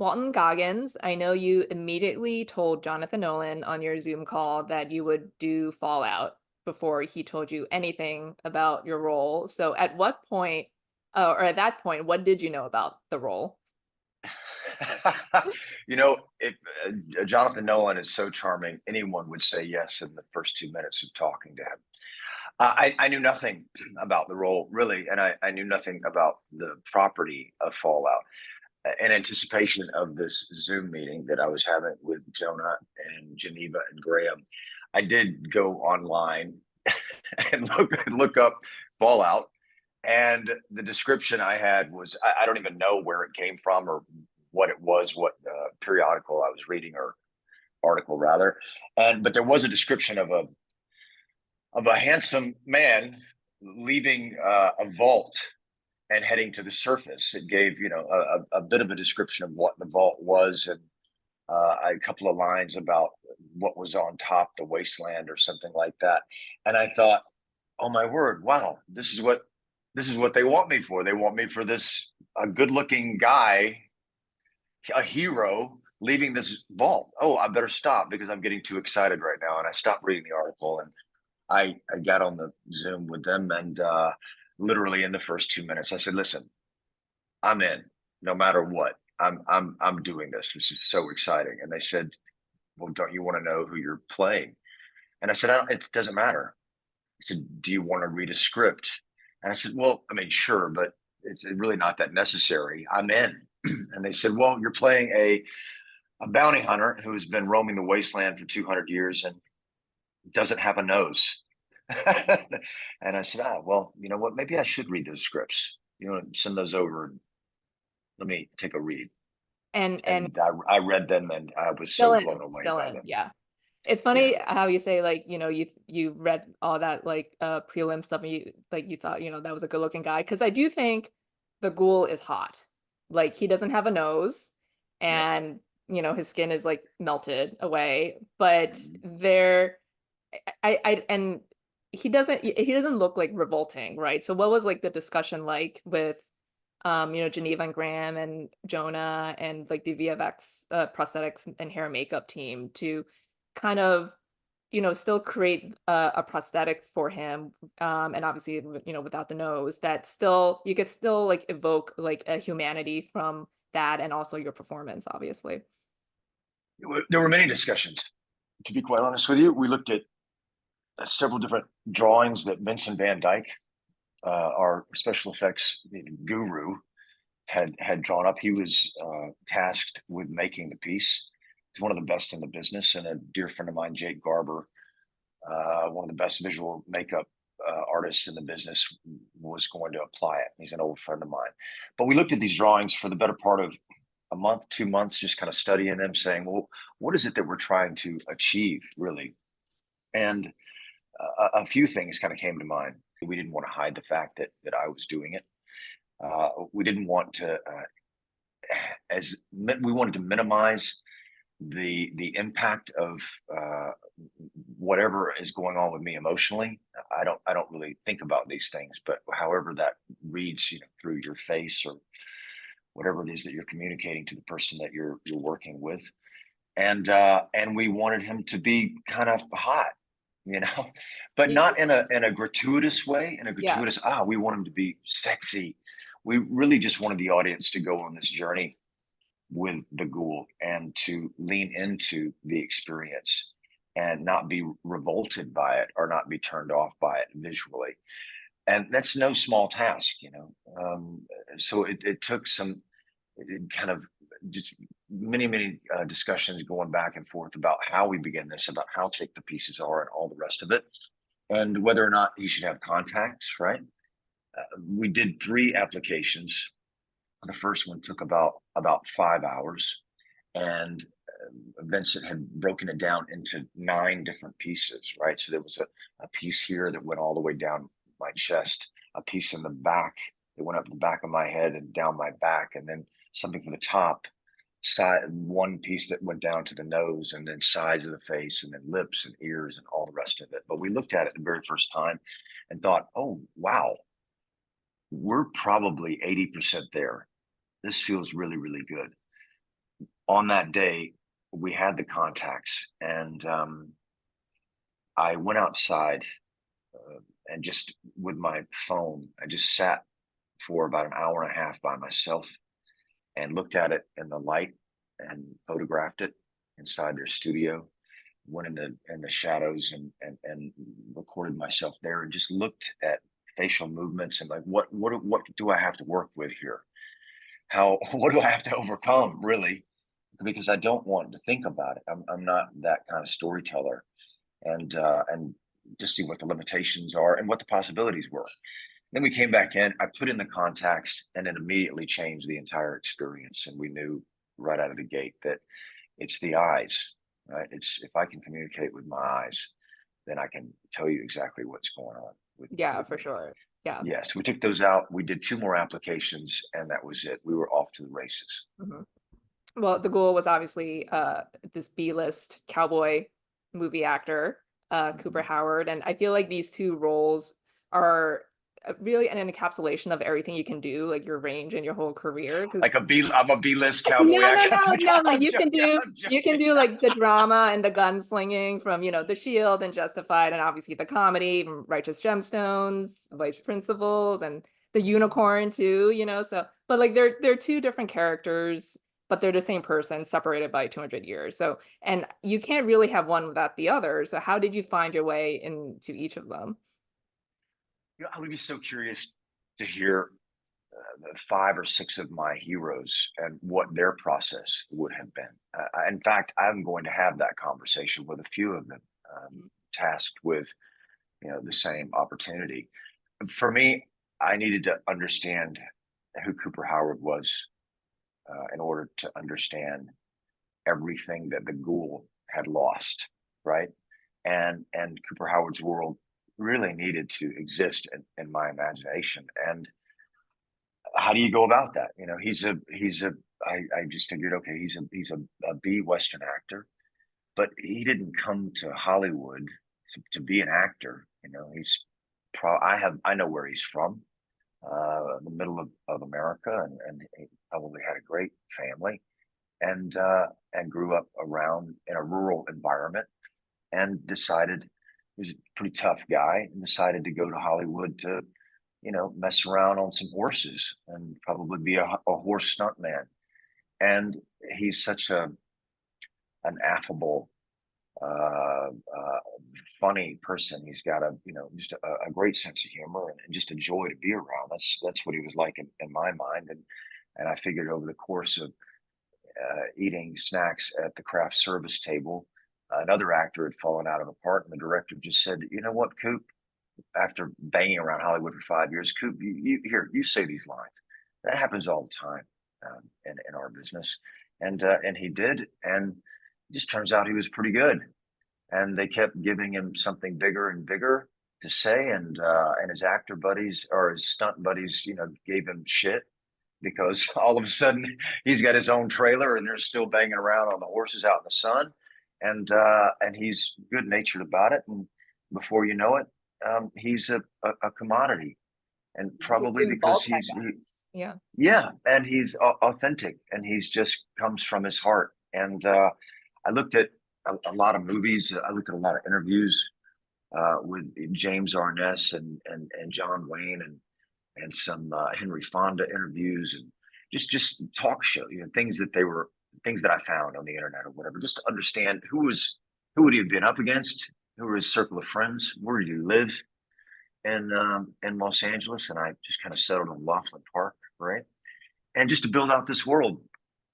Walton Goggins, I know you immediately told Jonathan Nolan on your Zoom call that you would do Fallout before he told you anything about your role. So at what point, or at that point, what did you know about the role? If Jonathan Nolan is so charming, anyone would say yes in the first 2 minutes of talking to him. I knew nothing about the role really, and I knew nothing about the property of Fallout. In anticipation of this Zoom meeting that I was having with Jonah and Geneva and Graham, I did go online and look up Fallout. And the description I had was I don't even know where it came from or what it was, what periodical I was reading or article rather. But there was a description of a handsome man leaving a vault and heading to the surface. It gave a bit of a description of what the vault was and a couple of lines about what was on top, the wasteland or something like that. And I thought, oh my word, wow, this is what they want me for. They want me for this a good-looking guy, a hero leaving this vault. Oh, I better stop because I'm getting too excited right now. And I stopped reading the article and I got on the Zoom with them and literally in the first 2 minutes, I said, listen, I'm in no matter what. I'm doing this. This is so exciting. And they said, well, don't you want to know who you're playing? And I said, it doesn't matter. I said, do you want to read a script? And I said, well, I mean, sure, but it's really not that necessary. I'm in. And they said, well, you're playing a bounty hunter who's been roaming the wasteland for 200 years and doesn't have a nose. And I said, well, you know what? Maybe I should read those scripts. Send those over and let me take a read. And And I read them and I was still so in, blown away still by in, them. yeah. It's Yeah. funny how you say like, you read all that like prelim stuff and you thought, that was a good looking guy. Cause I do think the ghoul is hot. Like he doesn't have a nose Yeah. and his skin is like melted away, but Mhm. and he doesn't look like revolting, right? So what was like the discussion like with Geneva and Graham and Jonah and like the VFX prosthetics and hair and makeup team to kind of still create a prosthetic for him, and obviously without the nose, that still you could still like evoke like a humanity from that and also your performance obviously. There were many discussions. To be quite honest with you, we looked at several different drawings that Vincent Van Dyke, our special effects guru, had drawn up. He was tasked with making the piece. He's one of the best in the business, and a dear friend of mine, Jake Garber, one of the best visual makeup artists in the business, was going to apply it. He's an old friend of mine. But we looked at these drawings for the better part of a month, 2 months, just kind of studying them, saying, well, what is it that we're trying to achieve, really? And a few things kind of came to mind. We didn't want to hide the fact that I was doing it. We didn't want to, we wanted to minimize the impact of whatever is going on with me emotionally. I don't really think about these things, but however that reads, through your face or whatever it is that you're communicating to the person that you're working with. And we wanted him to be kind of hot, you know, but Yeah. not in a gratuitous way, in a Yeah. gratuitous, we want him to be sexy. We really just wanted the audience to go on this journey with the ghoul and to lean into the experience and not be revolted by it or not be turned off by it visually. And that's no small task. So it took some kind of just many discussions going back and forth about how we begin this, about how thick the pieces are and all the rest of it, and whether or not you should have contacts, right? We did 3 applications. The first one took about 5 hours, and Vincent had broken it down into 9 different pieces, right? So there was a piece here that went all the way down my chest, a piece in the back that went up the back of my head and down my back, and then something from the top side, one piece that went down to the nose, and then sides of the face, and then lips and ears and all the rest of it. But we looked at it the very first time and thought, oh wow, we're probably 80% there. This feels really, really good. on that day, we had the contacts, and I went outside and just with my phone, I just sat for about an hour and a half by myself and looked at it in the light and photographed it inside their studio. Went in the shadows and recorded myself there and just looked at facial movements and like what do I have to work with here? How what do I have to overcome really? Because I don't want to think about it. I'm not that kind of storyteller, and just see what the limitations are and what the possibilities were. Then we came back in, I put in the contacts, and it immediately changed the entire experience. And we knew right out of the gate that it's the eyes, right? It's if I can communicate with my eyes, then I can tell you exactly what's going on Yeah, with for me. sure. Yeah. Yes, we took those out. We did two more applications, and that was it. We were off to the races. Mhm. Well, the Ghoul was obviously this B-list cowboy movie actor, Cooper Mhm. Howard, and I feel like these two roles are really an encapsulation of everything you can do, like your range and your whole career. Because I'm a B-list cowboy no, no, actor. no, no, like I'm joking. I'm you can joking. do like the drama and the gunslinging from, The Shield and Justified, and obviously the comedy from Righteous Gemstones, Vice Principals, and the Unicorn too, So, but like they're two different characters, but they're the same person separated by 200 years. So, and you can't really have one without the other. So, how did you find your way into each of them? I would be so curious to hear five or six of my heroes and what their process would have been. In fact, I'm going to have that conversation with a few of them, tasked with the same opportunity. For me, I needed to understand who Cooper Howard was in order to understand everything that the Ghoul had lost, right? And Cooper Howard's world really needed to exist in my imagination. And how do you go about that? I just figured, okay, he's a B Western actor, but he didn't come to Hollywood to be an actor. I know where he's from, the middle of America, and he probably had a great family, and grew up around in a rural environment, and decided he was a pretty tough guy, and decided to go to Hollywood to mess around on some horses and probably be a horse stuntman. And he's such an affable, funny person. He's got just a great sense of humor, and just a joy to be around. That's what he was like in my mind. And I figured over the course of eating snacks at the craft service table, another actor had fallen out of a part, and the director just said, "You know what, Coop? After banging around Hollywood for 5 years, Coop, you say these lines. That happens all the time in our business." And he did, and it just turns out he was pretty good. And they kept giving him something bigger and bigger to say, and his actor buddies or his stunt buddies, gave him shit because all of a sudden he's got his own trailer and they're still banging around on the horses out in the sun, and he's good natured about it, and before you know it, he's a commodity, and He's probably doing because ball checkouts. Yeah. yeah, and he's authentic, and he's just comes from his heart. And I looked at a lot of movies. I looked at a lot of interviews with James Arness and John Wayne, and some Henry Fonda interviews, and just talk show, things that I found on the internet or whatever, just to understand who would he have been up against, who were his circle of friends, where did he live in Los Angeles, and I just kind of settled in Laughlin Park, right, and just to build out this world,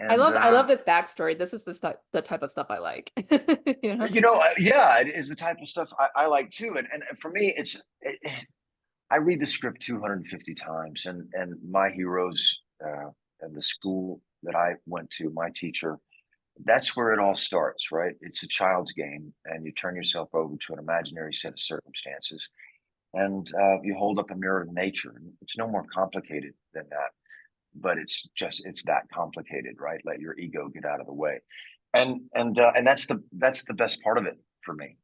and I love this backstory. This is the type of stuff I like. You know? yeah, it is the type of stuff I like too, and for me, I read the script 250 times, and my heroes, and the school that I went to, my teacher, that's where it all starts, right? It's a child's game, and you turn yourself over to an imaginary set of circumstances, and you hold up a mirror to nature. It's no more complicated than that, but it's that complicated, right? Let your ego get out of the way, and that's the best part of it for me.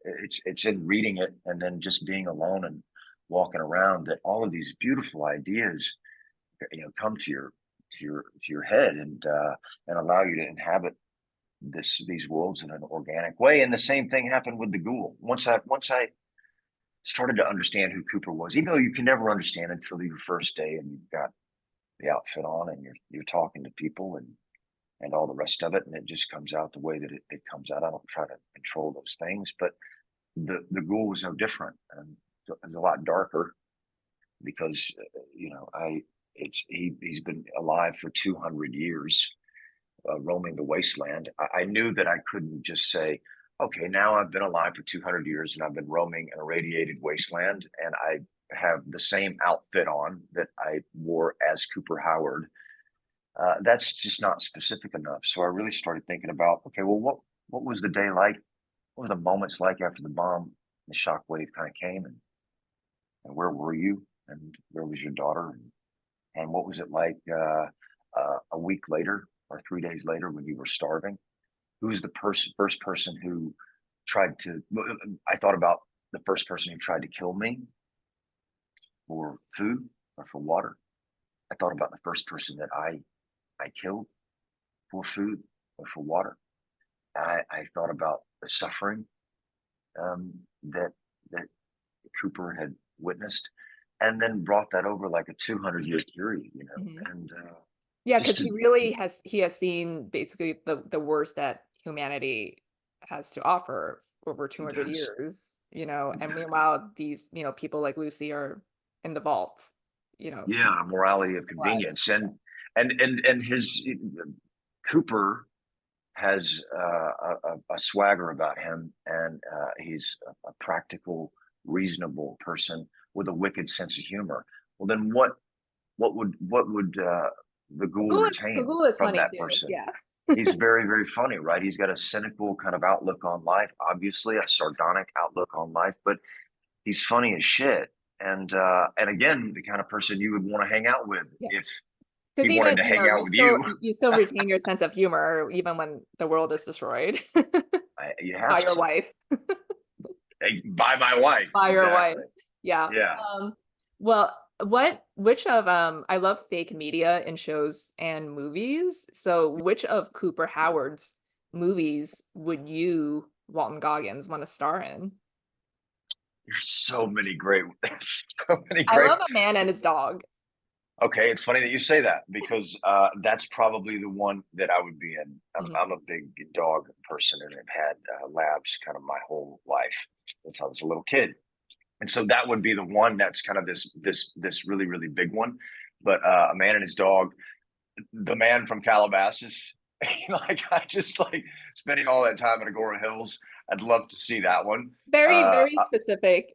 It's in reading it and then just being alone and walking around that all of these beautiful ideas come to your head, and allow you to inhabit these worlds in an organic way. And the same thing happened with the Ghoul. Once I started to understand who Cooper was, even though you can never understand until your first day and you've got the outfit on and you're talking to people and all the rest of it, and it just comes out the way that it comes out. I don't try to control those things, but the Ghoul was no different, and it's a lot darker because he's been alive for 200 years, roaming the wasteland. I knew that I couldn't just say, okay, now I've been alive for 200 years and I've been roaming an irradiated wasteland, and I have the same outfit on that I wore as Cooper Howard. That's just not specific enough. So I really started thinking about, okay, well, what was the day like? What were the moments like after the bomb, the shockwave kind of came, and where were you, and where was your daughter, and what was it like a week later or 3 days later when you were starving? Who was the first person who tried to? I thought about the first person who tried to kill me for food or for water. I thought about the first person that I killed for food or for water. I thought about the suffering that Cooper had witnessed, and then brought that over like a 200-year period, Mhm. and Yeah, just because to, he has seen basically the worst that humanity has to offer over 200 yes, years, you know, and exactly. meanwhile these, you know, people like Lucy are in the vault, you know, Yeah, morality of lives. convenience, and his Cooper has a swagger about him, and he's a practical, reasonable person with a wicked sense of humor. Well, then what would the Ghoul retain Google is from funny that too. person? Yeah. He's very, very funny, right? He's got a cynical kind of outlook on life, obviously a sardonic outlook on life, but he's funny as shit. And again, the kind of person you would want to hang out with Yeah. if he Because wanted even, to you know, hang out with you. you still retain your sense of humor even when the world is destroyed You by have your to. wife. By my wife, By your wife. exactly. Yeah. Yeah, Well, which of I love fake media in shows and movies. So which of Cooper Howard's movies would you, Walton Goggins, want to star in? there's so many great, so many I great. love A Man and His Dog. Okay, it's funny that you say that because that's probably the one that I would be in. Mhm. I'm a big dog person and have had labs kind of my whole life since I was a little kid, and so that would be the one that's kind of this really really big one. But A Man and His Dog, the man from Calabasas. Like I just like spending all that time in Agora Hills. I'd love to see that one. Very, Uh, very specific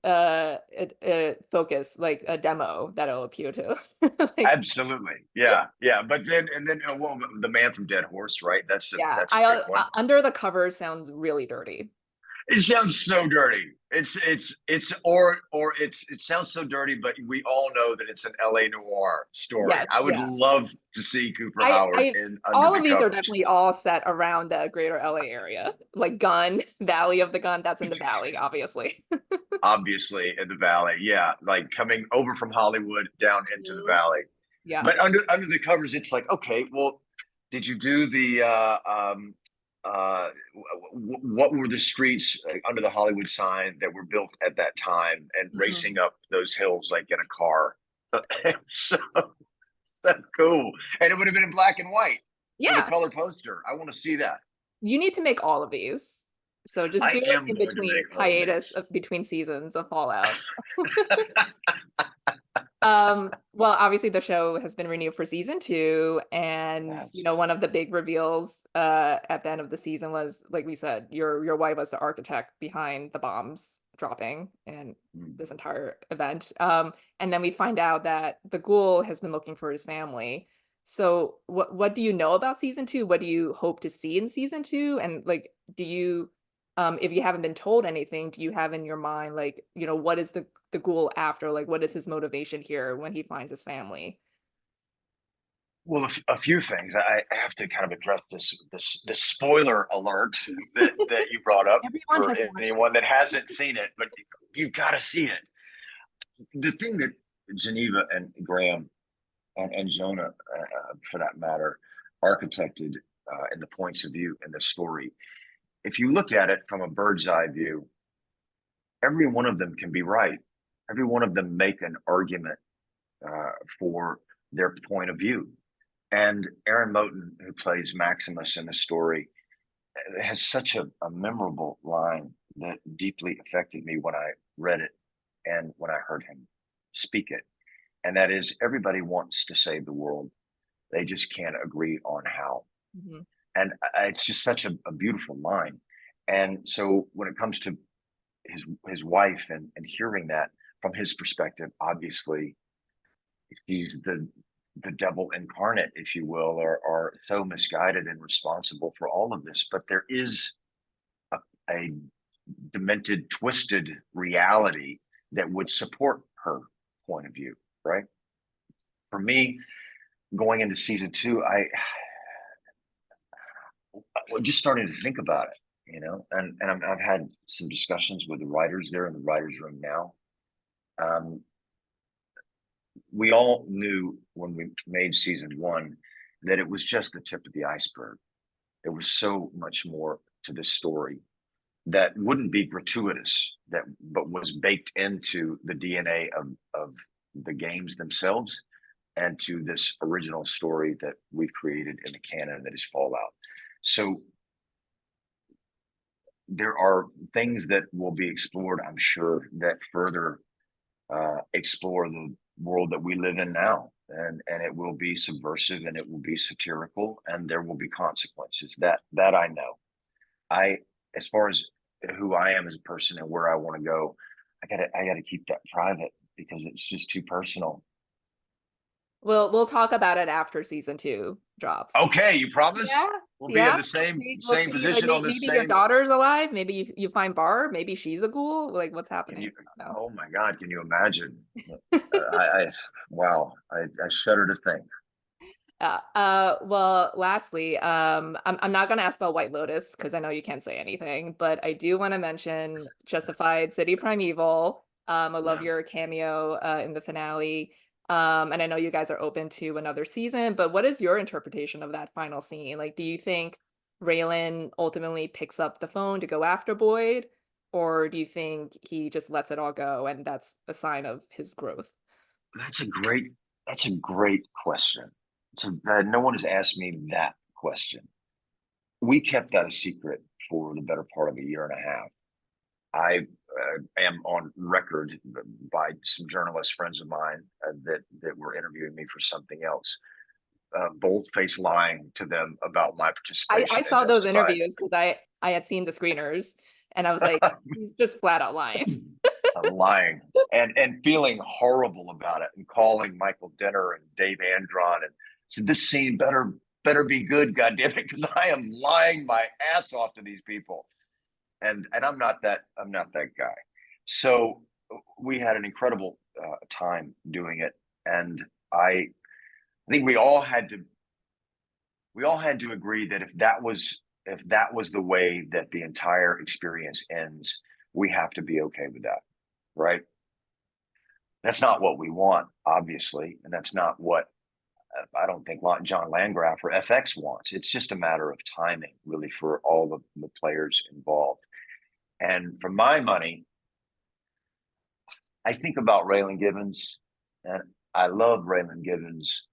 focus, like a demo that'll appeal to. Like, Absolutely, yeah, yeah. But then well, the man from Dead Horse, right? yeah, That's a big one. Under the Covers sounds really dirty. It sounds so dirty. It sounds so dirty, but we all know that it's an LA noir story. Yes, I would yeah. love to see Cooper Howard I in Under all the of these are Covers. definitely all set around the greater LA area. Like Gun, Valley of the Gun, that's in the valley, obviously. Obviously, in the valley, yeah, like coming over from Hollywood down into the Mhm. valley. Yeah. But under the covers, it's like, okay, well, did you do the what were the streets under the Hollywood sign that were built at that time and Mhm. racing up those hills like in a car? so so cool, and it would have been in black and white with a Yeah. color poster. I want to see that. You need to make all of these. So just do I it am in going to between make all of hiatus these. of between seasons of Fallout. Well, obviously the show has been renewed for season two, and you Yes. know, one of the big reveals at the end of the season was, like we said, your wife was the architect behind the bombs dropping and Mm. this entire event. And then we find out that the ghoul has been looking for his family. So what do you know about season two? What do you hope to see in season two? And like, do you if you haven't been told anything, do you have in your mind, like, you know, what is the ghoul after? Like, what is his motivation here when he finds his family? Well, a few things. I have to kind of address this spoiler alert that you brought up Everyone for has watched it. anyone that hasn't seen it, but you've got to see it. The thing that Geneva and Graham and Jonah, for that matter, architected in the points of view in the story. If you look at it from a bird's eye view, every one of them can be right. Every one of them make an argument for their point of view. And Aaron Moten, who plays Maximus in the story, has such a memorable line that deeply affected me when I read it and when I heard him speak it. And that is, everybody wants to save the world. They just can't agree on how. Mhm. And it's just such a beautiful line. And so when it comes to his wife and hearing that from his perspective, obviously he's the devil incarnate, if you will, or so misguided and responsible for all of this. But there is a demented, twisted reality that would support her point of view, right? For me, going into season two, I just starting to think about it, and I've had some discussions with the writers there in the writers' room now. We all knew when we made season one that it was just the tip of the iceberg. There was so much more to this story that wouldn't be gratuitous, but was baked into the DNA of the games themselves and to this original story that we've created in the canon that is Fallout. So there are things that will be explored, I'm sure, that further explore the world that we live in now, and it will be subversive and it will be satirical and there will be consequences. That I know. As far as who I am as a person and where I want to go, I gotta keep that private because it's just too personal. We'll talk about it after season two drops. Okay, you promise? Yeah, We'll be in yeah. the same We'll same see. Like position on this maybe your same. daughter's alive. Maybe you find Barb. Maybe she's a ghoul. Like what's Can you? happening? No. Oh my God! Can you imagine? I wow! I shudder to think. Well, lastly, I'm not gonna ask about White Lotus because I know you can't say anything, but I do want to mention Justified City Primeval. I love Yeah. your cameo in the finale. And I know you guys are open to another season, but what is your interpretation of that final scene? Like, do you think Raylan ultimately picks up the phone to go after Boyd, or do you think he just lets it all go and that's a sign of his growth? That's a great. That's a great question. So no one has asked me that question. We kept that a secret for the better part of a year and a half. I am on record by some journalist friends of mine that were interviewing me for something else, bold-faced lying to them about my I participation in saw those Justified. interviews because I had seen the screeners and I was like, he's just flat out lying. Lying and feeling horrible about it and calling Michael Denner and Dave Andron and said, this scene better be good, goddamn it, because I am lying my ass off to these people. And I'm not that guy. So we had an incredible time doing it, and I think we all had to agree that if that was the way that the entire experience ends, we have to be okay with that, right? That's not what we want, obviously, and that's not what I don't think John Landgraf or FX wants. It's just a matter of timing, really, for all the players involved. And for my money, I think about Raylan Givens, and I love Raylan Givens,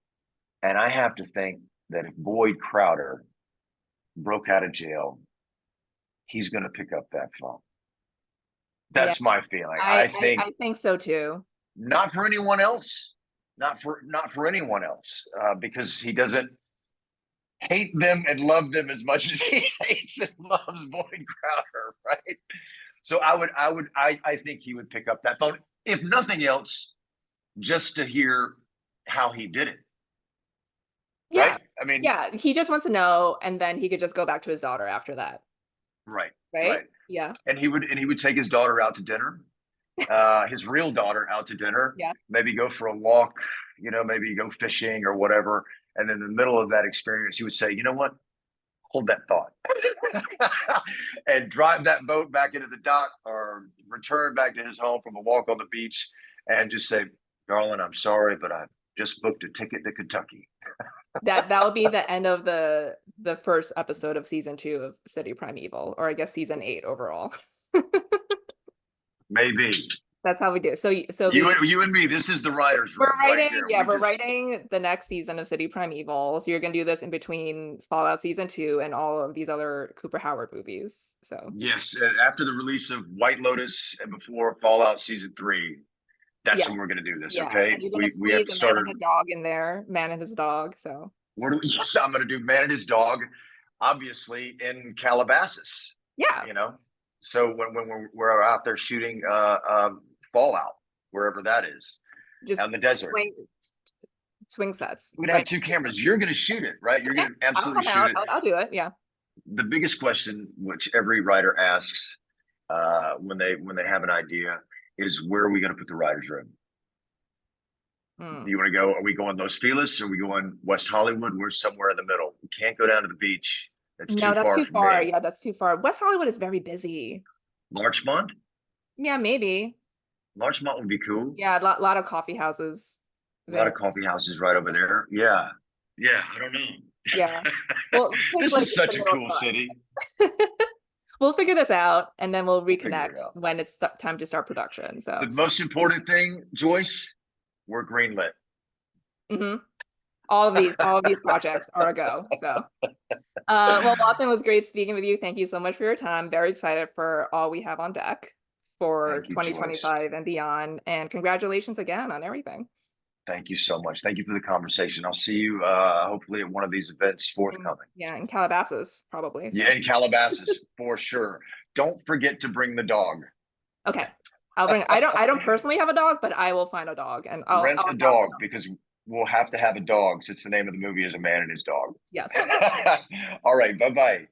and I have to think that if Boyd Crowder broke out of jail, he's going to pick up that phone. Yeah, That's my feeling. I think I think so too. not for anyone else, not for anyone else, because he doesn't hate them and love them as much as he hates and loves Boyd Crowder, right? So I think he would pick up that phone, if nothing else, just to hear how he did it, Yeah. right? I mean, Yeah, he just wants to know and then he could just go back to his daughter after that, right, right? right. Yeah. And he would take his daughter out to dinner, his real daughter out to dinner, Yeah. maybe go for a walk, maybe go fishing or whatever. And in the middle of that experience, he would say, you know what? Hold that thought and drive that boat back into the dock or return back to his home from a walk on the beach and just say, darling, I'm sorry, but just booked a ticket to Kentucky. That will be the end of the first episode of season 2 of City Primeval, or I guess season 8 overall. Maybe. That's how we do. So You and me, this is the writer's we're room right writing, here. yeah, We we're just writing the next season of City Primeval. So you're gonna do this in between Fallout season 2 and all of these other Cooper Howard movies. So yes, after the release of White Lotus and before Fallout season 3, that's yeah, when we're gonna do this. yeah. Okay, And you're gonna we have squeeze to a man start. and a dog in there, man and his dog. So What do we, yes, I'm gonna do Man and His Dog, obviously in Calabasas. yeah, You know, so when we're out there shooting Fallout, wherever that is, just out in the desert. swing swing sets, We're gonna have right? 2 cameras. You're gonna shoot it, right? You're Okay, gonna I'll absolutely come shoot out. it. I'll do it. Yeah. The biggest question, which every writer asks when they have an idea, is where are we going to put the writers' room? Hmm. Do you want to go? Are we going Los Feliz? Are we going West Hollywood? We're somewhere in the middle. We can't go down to the beach. That's too No, that's far too from far. me. Yeah, that's too far. West Hollywood is very busy. Larchmont? Yeah, maybe. Larchmont would be cool. Yeah, a lot of coffee houses A lot there. of coffee houses right over there. Yeah. Yeah. I don't Yeah. know. Well, pick This like is the such a middle cool city. spot. We'll figure this out and then we'll We'll figure it reconnect out. when it's time to start production. The So, most important thing, Joyce, we're greenlit. mhm. All of these projects are a go. So, well, Walton, was great speaking with you. Thank you so much for your time. Very excited for all we have on deck for Thank you, Joyce. 2025 and beyond. And congratulations again on everything. Thank you so much. Thank you for the conversation. I'll see you hopefully at one of these events forthcoming. Yeah, in Calabasas, probably. Yeah, So, in Calabasas for sure. Don't forget to bring the dog. okay. I don't personally have a dog, but I will find a dog and Rent I'll a dog because we'll have to have a dog since the name of the movie is A Man and His Dog. yes. All right. Bye bye.